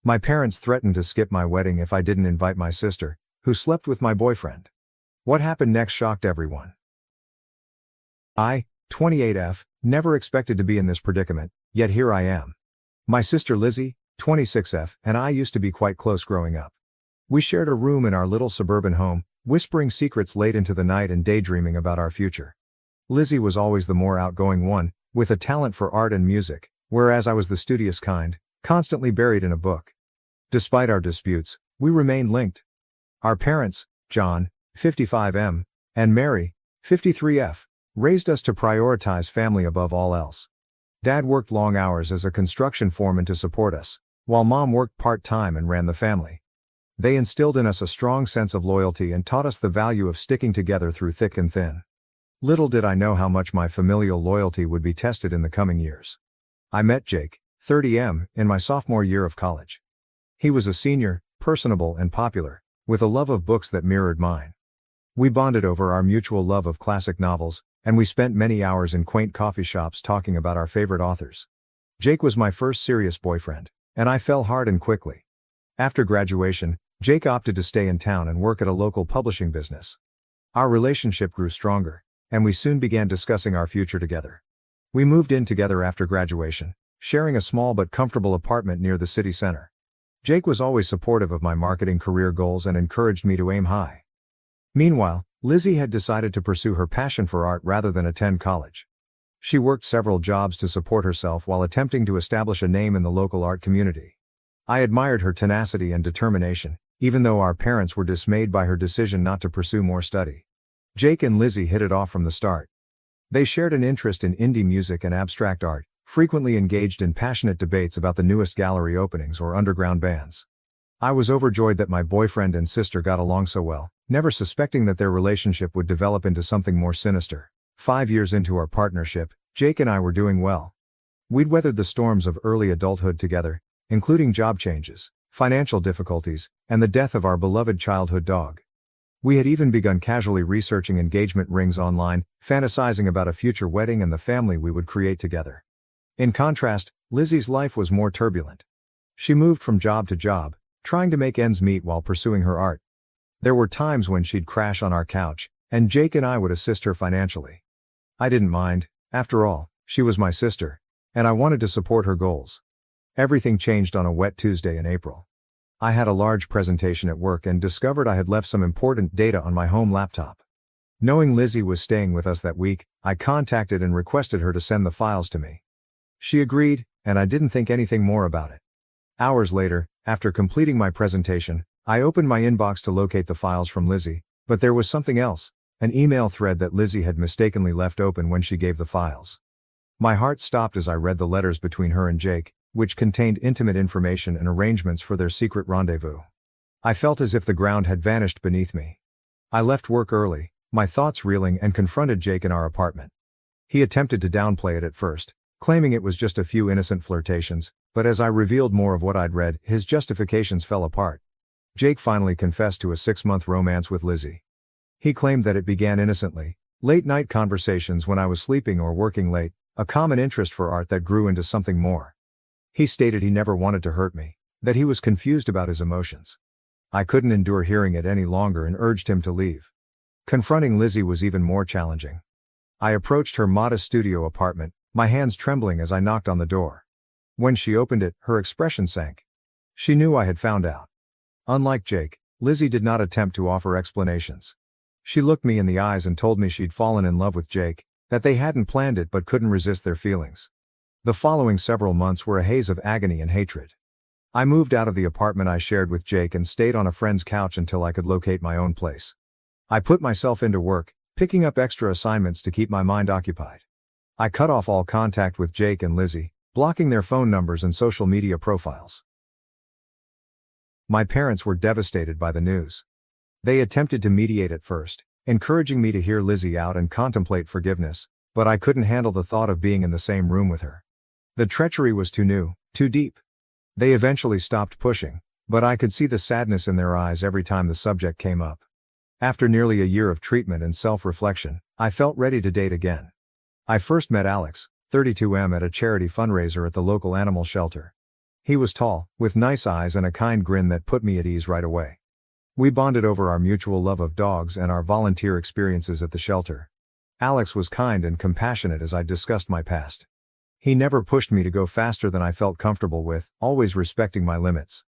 My parents threatened to skip my wedding if I didn't invite my sister, who slept with my boyfriend. What happened next shocked everyone. I, 28F, never expected to be in this predicament, yet here I am. My sister Lizzie, 26F, and I used to be quite close growing up. We shared a room in our little suburban home, whispering secrets late into the night and daydreaming about our future. Lizzie was always the more outgoing one, with a talent for art and music, whereas I was the studious kind, constantly buried in a book. Despite our disputes, we remained linked. Our parents, John, 55M, and Mary, 53F, raised us to prioritize family above all else. Dad worked long hours as a construction foreman to support us, while Mom worked part-time and ran the family. They instilled in us a strong sense of loyalty and taught us the value of sticking together through thick and thin. Little did I know how much my familial loyalty would be tested in the coming years. I met Jake, 30M, in my sophomore year of college. He was a senior, personable and popular, with a love of books that mirrored mine. We bonded over our mutual love of classic novels, and we spent many hours in quaint coffee shops talking about our favorite authors. Jake was my first serious boyfriend, and I fell hard and quickly. After graduation, Jake opted to stay in town and work at a local publishing business. Our relationship grew stronger, and we soon began discussing our future together. We moved in together after graduation, sharing a small but comfortable apartment near the city center. Jake was always supportive of my marketing career goals and encouraged me to aim high. Meanwhile, Lizzie had decided to pursue her passion for art rather than attend college. She worked several jobs to support herself while attempting to establish a name in the local art community. I admired her tenacity and determination, even though our parents were dismayed by her decision not to pursue more study. Jake and Lizzie hit it off from the start. They shared an interest in indie music and abstract art, frequently engaged in passionate debates about the newest gallery openings or underground bands. I was overjoyed that my boyfriend and sister got along so well, never suspecting that their relationship would develop into something more sinister. 5 years into our partnership, Jake and I were doing well. We'd weathered the storms of early adulthood together, including job changes, financial difficulties, and the death of our beloved childhood dog. We had even begun casually researching engagement rings online, fantasizing about a future wedding and the family we would create together. In contrast, Lizzie's life was more turbulent. She moved from job to job, trying to make ends meet while pursuing her art. There were times when she'd crash on our couch, and Jake and I would assist her financially. I didn't mind, after all, she was my sister, and I wanted to support her goals. Everything changed on a wet Tuesday in April. I had a large presentation at work and discovered I had left some important data on my home laptop. Knowing Lizzie was staying with us that week, I contacted and requested her to send the files to me. She agreed, and I didn't think anything more about it. Hours later, after completing my presentation, I opened my inbox to locate the files from Lizzie, but there was something else, an email thread that Lizzie had mistakenly left open when she gave the files. My heart stopped as I read the letters between her and Jake, which contained intimate information and arrangements for their secret rendezvous. I felt as if the ground had vanished beneath me. I left work early, my thoughts reeling, and confronted Jake in our apartment. He attempted to downplay it at first, claiming it was just a few innocent flirtations, but as I revealed more of what I'd read, his justifications fell apart. Jake finally confessed to a 6-month romance with Lizzie. He claimed that it began innocently, late-night conversations when I was sleeping or working late, a common interest for art that grew into something more. He stated he never wanted to hurt me, that he was confused about his emotions. I couldn't endure hearing it any longer and urged him to leave. Confronting Lizzie was even more challenging. I approached her modest studio apartment, my hands trembling as I knocked on the door. When she opened it, her expression sank. She knew I had found out. Unlike Jake, Lizzie did not attempt to offer explanations. She looked me in the eyes and told me she'd fallen in love with Jake, that they hadn't planned it but couldn't resist their feelings. The following several months were a haze of agony and hatred. I moved out of the apartment I shared with Jake and stayed on a friend's couch until I could locate my own place. I put myself into work, picking up extra assignments to keep my mind occupied. I cut off all contact with Jake and Lizzie, blocking their phone numbers and social media profiles. My parents were devastated by the news. They attempted to mediate at first, encouraging me to hear Lizzie out and contemplate forgiveness, but I couldn't handle the thought of being in the same room with her. The treachery was too new, too deep. They eventually stopped pushing, but I could see the sadness in their eyes every time the subject came up. After nearly a year of treatment and self-reflection, I felt ready to date again. I first met Alex, 32M, at a charity fundraiser at the local animal shelter. He was tall, with nice eyes and a kind grin that put me at ease right away. We bonded over our mutual love of dogs and our volunteer experiences at the shelter. Alex was kind and compassionate as I discussed my past. He never pushed me to go faster than I felt comfortable with, always respecting my limits.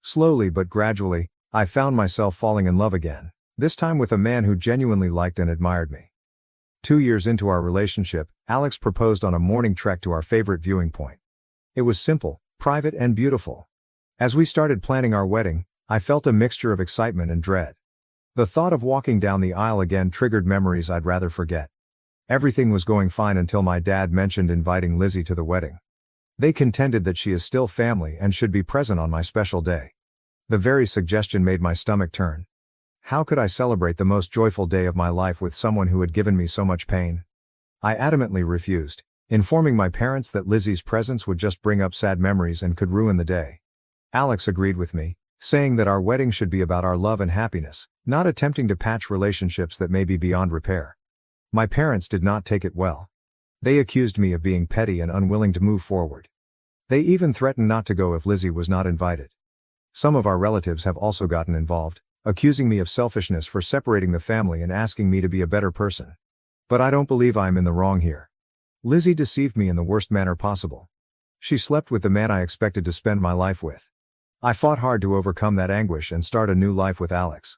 Slowly but gradually, I found myself falling in love again, this time with a man who genuinely liked and admired me. 2 years into our relationship, Alex proposed on a morning trek to our favorite viewing point. It was simple, private and beautiful. As we started planning our wedding, I felt a mixture of excitement and dread. The thought of walking down the aisle again triggered memories I'd rather forget. Everything was going fine until my dad mentioned inviting Lizzie to the wedding. They contended that she is still family and should be present on my special day. The very suggestion made my stomach turn. How could I celebrate the most joyful day of my life with someone who had given me so much pain? I adamantly refused, informing my parents that Lizzie's presence would just bring up sad memories and could ruin the day. Alex agreed with me, saying that our wedding should be about our love and happiness, not attempting to patch relationships that may be beyond repair. My parents did not take it well. They accused me of being petty and unwilling to move forward. They even threatened not to go if Lizzie was not invited. Some of our relatives have also gotten involved, accusing me of selfishness for separating the family and asking me to be a better person. But I don't believe I am in the wrong here. Lizzie deceived me in the worst manner possible. She slept with the man I expected to spend my life with. I fought hard to overcome that anguish and start a new life with Alex.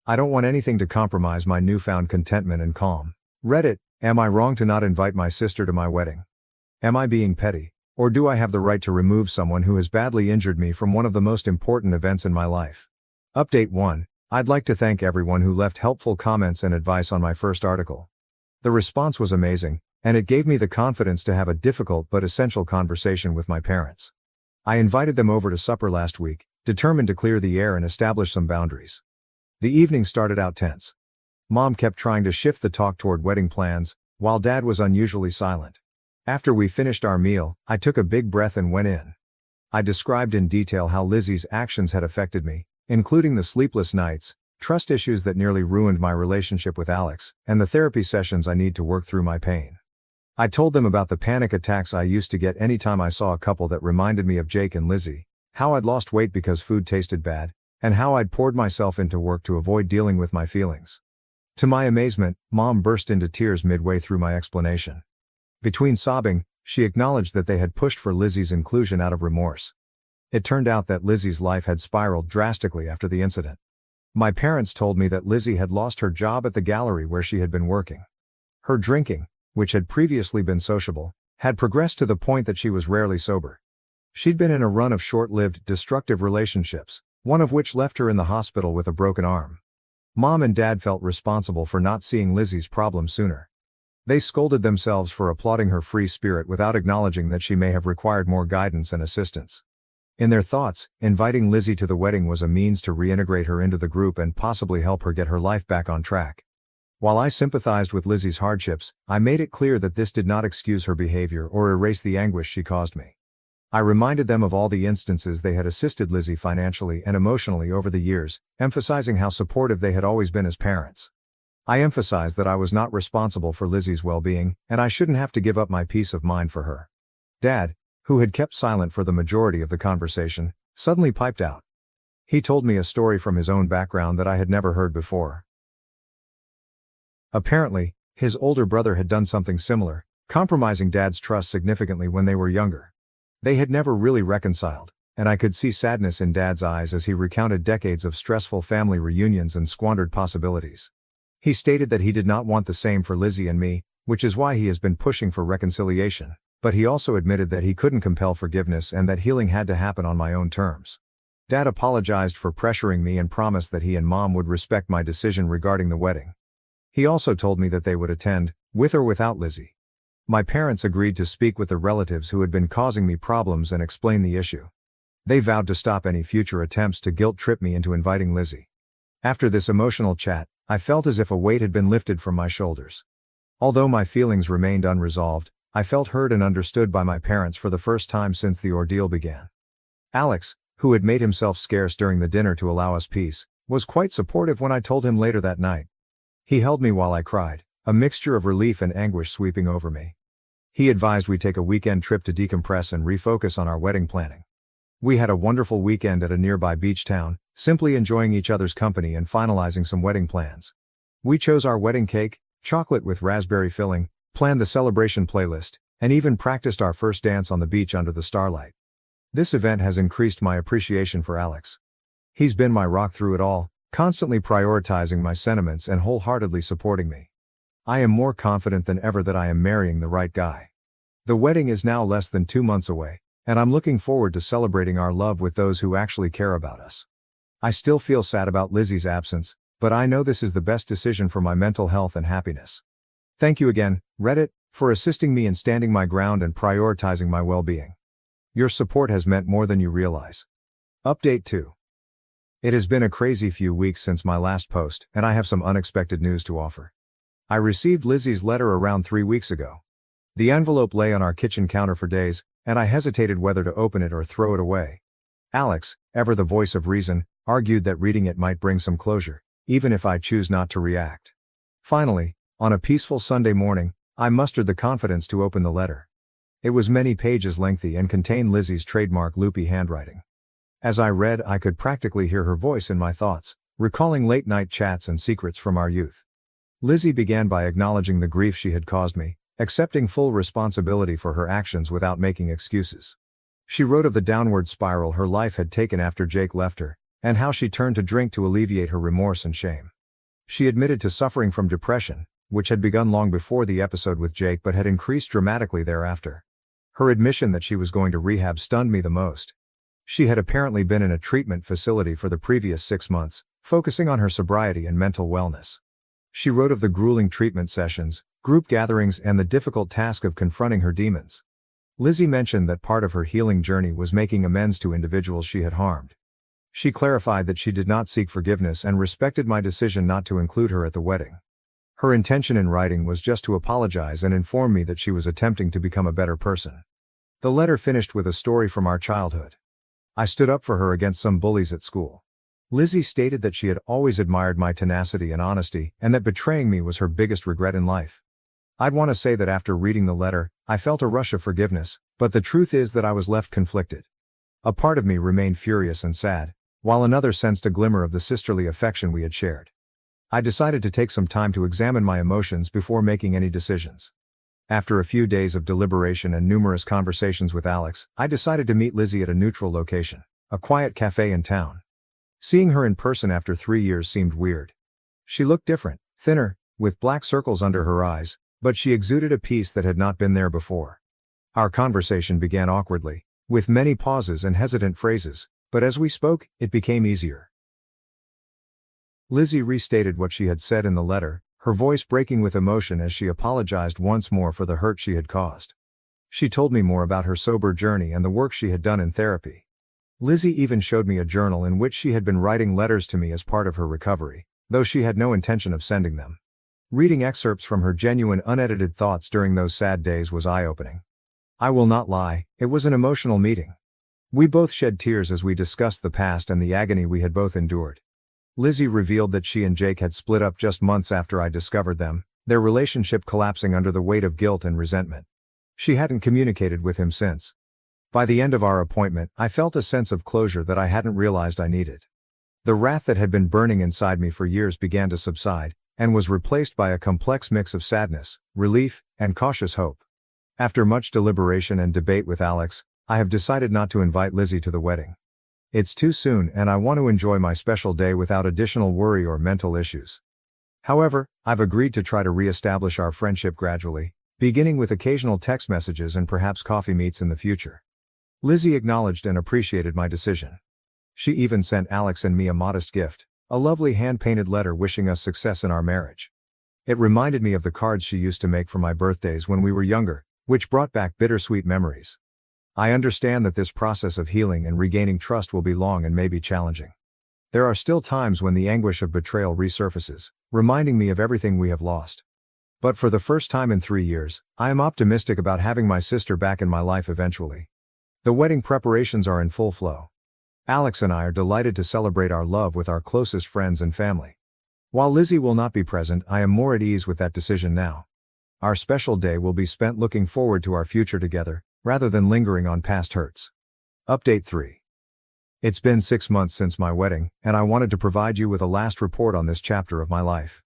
I don't want anything to compromise my newfound contentment and calm. Reddit, am I wrong to not invite my sister to my wedding? Am I being petty, or do I have the right to remove someone who has badly injured me from one of the most important events in my life? Update 1. I'd like to thank everyone who left helpful comments and advice on my first article. The response was amazing, and it gave me the confidence to have a difficult but essential conversation with my parents. I invited them over to supper last week, determined to clear the air and establish some boundaries. The evening started out tense. Mom kept trying to shift the talk toward wedding plans, while Dad was unusually silent. After we finished our meal, I took a big breath and went in. I described in detail how Lizzie's actions had affected me, including the sleepless nights, trust issues that nearly ruined my relationship with Alex, and the therapy sessions I need to work through my pain. I told them about the panic attacks I used to get anytime I saw a couple that reminded me of Jake and Lizzie, how I'd lost weight because food tasted bad, and how I'd poured myself into work to avoid dealing with my feelings. To my amazement, Mom burst into tears midway through my explanation. Between sobbing, she acknowledged that they had pushed for Lizzie's inclusion out of remorse. It turned out that Lizzie's life had spiraled drastically after the incident. My parents told me that Lizzie had lost her job at the gallery where she had been working. Her drinking, which had previously been sociable, had progressed to the point that she was rarely sober. She'd been in a run of short-lived, destructive relationships, one of which left her in the hospital with a broken arm. Mom and Dad felt responsible for not seeing Lizzie's problem sooner. They scolded themselves for applauding her free spirit without acknowledging that she may have required more guidance and assistance. In their thoughts, inviting Lizzie to the wedding was a means to reintegrate her into the group and possibly help her get her life back on track. While I sympathized with Lizzie's hardships, I made it clear that this did not excuse her behavior or erase the anguish she caused me. I reminded them of all the instances they had assisted Lizzie financially and emotionally over the years, emphasizing how supportive they had always been as parents. I emphasized that I was not responsible for Lizzie's well-being, and I shouldn't have to give up my peace of mind for her. Dad, who had kept silent for the majority of the conversation, suddenly piped out. He told me a story from his own background that I had never heard before. Apparently, his older brother had done something similar, compromising Dad's trust significantly when they were younger. They had never really reconciled, and I could see sadness in Dad's eyes as he recounted decades of stressful family reunions and squandered possibilities. He stated that he did not want the same for Lizzie and me, which is why he has been pushing for reconciliation, but he also admitted that he couldn't compel forgiveness and that healing had to happen on my own terms. Dad apologized for pressuring me and promised that he and Mom would respect my decision regarding the wedding. He also told me that they would attend, with or without Lizzie. My parents agreed to speak with the relatives who had been causing me problems and explain the issue. They vowed to stop any future attempts to guilt-trip me into inviting Lizzie. After this emotional chat, I felt as if a weight had been lifted from my shoulders. Although my feelings remained unresolved, I felt heard and understood by my parents for the first time since the ordeal began. Alex, who had made himself scarce during the dinner to allow us peace, was quite supportive when I told him later that night. He held me while I cried, a mixture of relief and anguish sweeping over me. He advised we take a weekend trip to decompress and refocus on our wedding planning. We had a wonderful weekend at a nearby beach town, simply enjoying each other's company and finalizing some wedding plans. We chose our wedding cake, chocolate with raspberry filling, planned the celebration playlist, and even practiced our first dance on the beach under the starlight. This event has increased my appreciation for Alex. He's been my rock through it all, constantly prioritizing my sentiments and wholeheartedly supporting me. I am more confident than ever that I am marrying the right guy. The wedding is now less than 2 months away, and I'm looking forward to celebrating our love with those who actually care about us. I still feel sad about Lizzie's absence, but I know this is the best decision for my mental health and happiness. Thank you again, Reddit, for assisting me in standing my ground and prioritizing my well-being. Your support has meant more than you realize. Update 2. It has been a crazy few weeks since my last post, and I have some unexpected news to offer. I received Lizzie's letter around 3 weeks ago. The envelope lay on our kitchen counter for days, and I hesitated whether to open it or throw it away. Alex, ever the voice of reason, argued that reading it might bring some closure, even if I choose not to react. Finally, on a peaceful Sunday morning, I mustered the confidence to open the letter. It was many pages lengthy and contained Lizzie's trademark loopy handwriting. As I read, I could practically hear her voice in my thoughts, recalling late-night chats and secrets from our youth. Lizzie began by acknowledging the grief she had caused me, accepting full responsibility for her actions without making excuses. She wrote of the downward spiral her life had taken after Jake left her, and how she turned to drink to alleviate her remorse and shame. She admitted to suffering from depression, which had begun long before the episode with Jake but had increased dramatically thereafter. Her admission that she was going to rehab stunned me the most. She had apparently been in a treatment facility for the previous 6 months, focusing on her sobriety and mental wellness. She wrote of the grueling treatment sessions, group gatherings, and the difficult task of confronting her demons. Lizzie mentioned that part of her healing journey was making amends to individuals she had harmed. She clarified that she did not seek forgiveness and respected my decision not to include her at the wedding. Her intention in writing was just to apologize and inform me that she was attempting to become a better person. The letter finished with a story from our childhood. I stood up for her against some bullies at school. Lizzie stated that she had always admired my tenacity and honesty, and that betraying me was her biggest regret in life. I'd want to say that after reading the letter, I felt a rush of forgiveness, but the truth is that I was left conflicted. A part of me remained furious and sad, while another sensed a glimmer of the sisterly affection we had shared. I decided to take some time to examine my emotions before making any decisions. After a few days of deliberation and numerous conversations with Alex, I decided to meet Lizzie at a neutral location, a quiet cafe in town. Seeing her in person after 3 years seemed weird. She looked different, thinner, with black circles under her eyes, but she exuded a peace that had not been there before. Our conversation began awkwardly, with many pauses and hesitant phrases, but as we spoke, it became easier. Lizzie restated what she had said in the letter, her voice breaking with emotion as she apologized once more for the hurt she had caused. She told me more about her sober journey and the work she had done in therapy. Lizzie even showed me a journal in which she had been writing letters to me as part of her recovery, though she had no intention of sending them. Reading excerpts from her genuine unedited thoughts during those sad days was eye-opening. I will not lie, it was an emotional meeting. We both shed tears as we discussed the past and the agony we had both endured. Lizzie revealed that she and Jake had split up just months after I discovered them, their relationship collapsing under the weight of guilt and resentment. She hadn't communicated with him since. By the end of our appointment, I felt a sense of closure that I hadn't realized I needed. The wrath that had been burning inside me for years began to subside, and was replaced by a complex mix of sadness, relief, and cautious hope. After much deliberation and debate with Alex, I have decided not to invite Lizzie to the wedding. It's too soon and I want to enjoy my special day without additional worry or mental issues. However, I've agreed to try to re-establish our friendship gradually, beginning with occasional text messages and perhaps coffee meets in the future. Lizzie acknowledged and appreciated my decision. She even sent Alex and me a modest gift, a lovely hand-painted letter wishing us success in our marriage. It reminded me of the cards she used to make for my birthdays when we were younger, which brought back bittersweet memories. I understand that this process of healing and regaining trust will be long and may be challenging. There are still times when the anguish of betrayal resurfaces, reminding me of everything we have lost. But for the first time in 3 years, I am optimistic about having my sister back in my life eventually. The wedding preparations are in full flow. Alex and I are delighted to celebrate our love with our closest friends and family. While Lizzie will not be present, I am more at ease with that decision now. Our special day will be spent looking forward to our future together, rather than lingering on past hurts. Update 3. It's been 6 months since my wedding, and I wanted to provide you with a last report on this chapter of my life.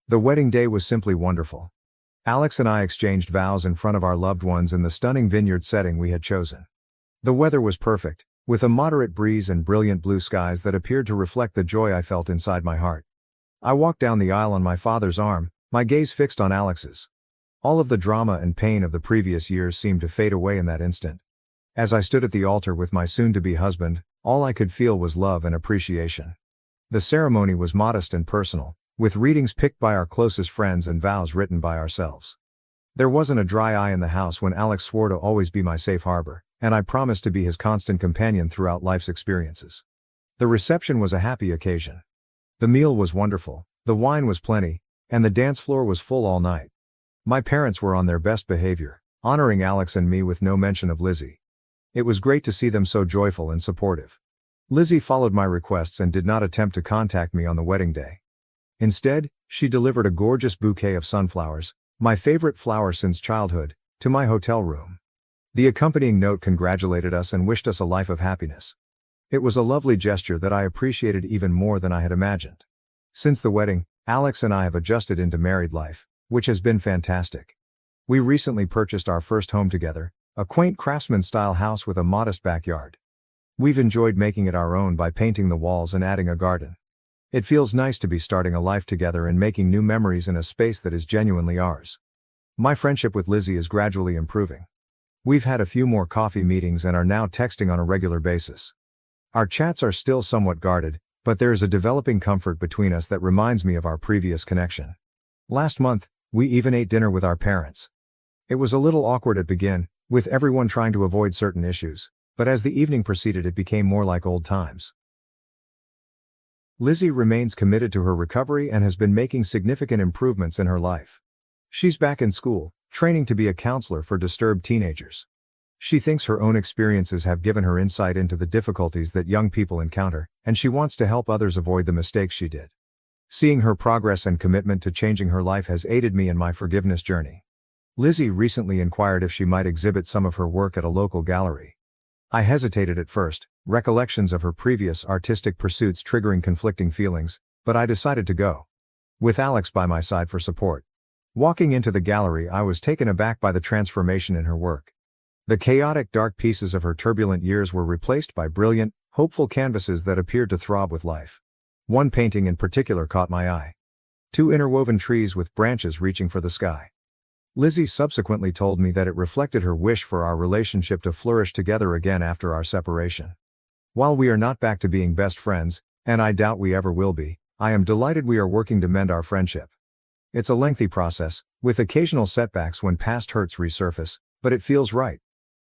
The wedding day was simply wonderful. Alex and I exchanged vows in front of our loved ones in the stunning vineyard setting we had chosen. The weather was perfect, with a moderate breeze and brilliant blue skies that appeared to reflect the joy I felt inside my heart. I walked down the aisle on my father's arm, my gaze fixed on Alex's. All of the drama and pain of the previous years seemed to fade away in that instant. As I stood at the altar with my soon-to-be husband, all I could feel was love and appreciation. The ceremony was modest and personal, with readings picked by our closest friends and vows written by ourselves. There wasn't a dry eye in the house when Alex swore to always be my safe harbor, and I promised to be his constant companion throughout life's experiences. The reception was a happy occasion. The meal was wonderful, the wine was plenty, and the dance floor was full all night. My parents were on their best behavior, honoring Alex and me with no mention of Lizzie. It was great to see them so joyful and supportive. Lizzie followed my requests and did not attempt to contact me on the wedding day. Instead, she delivered a gorgeous bouquet of sunflowers, my favorite flower since childhood, to my hotel room. The accompanying note congratulated us and wished us a life of happiness. It was a lovely gesture that I appreciated even more than I had imagined. Since the wedding, Alex and I have adjusted into married life, which has been fantastic. We recently purchased our first home together, a quaint craftsman-style house with a modest backyard. We've enjoyed making it our own by painting the walls and adding a garden. It feels nice to be starting a life together and making new memories in a space that is genuinely ours. My friendship with Lizzie is gradually improving. We've had a few more coffee meetings and are now texting on a regular basis. Our chats are still somewhat guarded, but there is a developing comfort between us that reminds me of our previous connection. Last month, we even ate dinner with our parents. It was a little awkward at begin, with everyone trying to avoid certain issues, but as the evening proceeded it became more like old times. Lizzie remains committed to her recovery and has been making significant improvements in her life. She's back in school, training to be a counselor for disturbed teenagers. She thinks her own experiences have given her insight into the difficulties that young people encounter, and she wants to help others avoid the mistakes she did. Seeing her progress and commitment to changing her life has aided me in my forgiveness journey. Lizzie recently inquired if she might exhibit some of her work at a local gallery. I hesitated at first, recollections of her previous artistic pursuits triggering conflicting feelings, but I decided to go. With Alex by my side for support. Walking into the gallery, I was taken aback by the transformation in her work. The chaotic, dark pieces of her turbulent years were replaced by brilliant, hopeful canvases that appeared to throb with life. One painting in particular caught my eye. 2 interwoven trees with branches reaching for the sky. Lizzie subsequently told me that it reflected her wish for our relationship to flourish together again after our separation. While we are not back to being best friends, and I doubt we ever will be, I am delighted we are working to mend our friendship. It's a lengthy process, with occasional setbacks when past hurts resurface, but it feels right.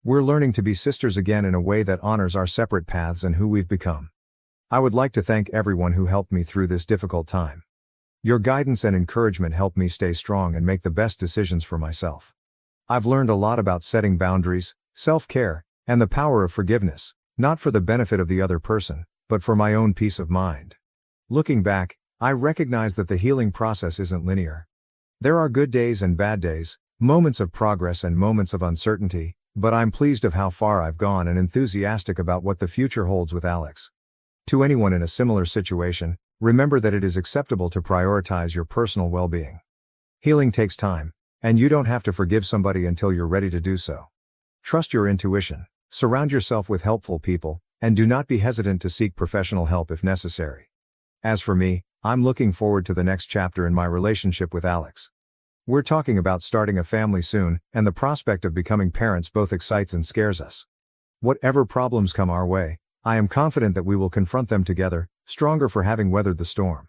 We're learning to be sisters again in a way that honors our separate paths and who we've become. I would like to thank everyone who helped me through this difficult time. Your guidance and encouragement help me stay strong and make the best decisions for myself. I've learned a lot about setting boundaries, self-care, and the power of forgiveness, not for the benefit of the other person, but for my own peace of mind. Looking back, I recognize that the healing process isn't linear. There are good days and bad days, moments of progress and moments of uncertainty, but I'm pleased of how far I've gone and enthusiastic about what the future holds with Alex. To anyone in a similar situation, remember that it is acceptable to prioritize your personal well-being. Healing takes time, and you don't have to forgive somebody until you're ready to do so. Trust your intuition, surround yourself with helpful people, and do not be hesitant to seek professional help if necessary. As for me, I'm looking forward to the next chapter in my relationship with Alex. We're talking about starting a family soon, and the prospect of becoming parents both excites and scares us. Whatever problems come our way, I am confident that we will confront them together, stronger for having weathered the storm.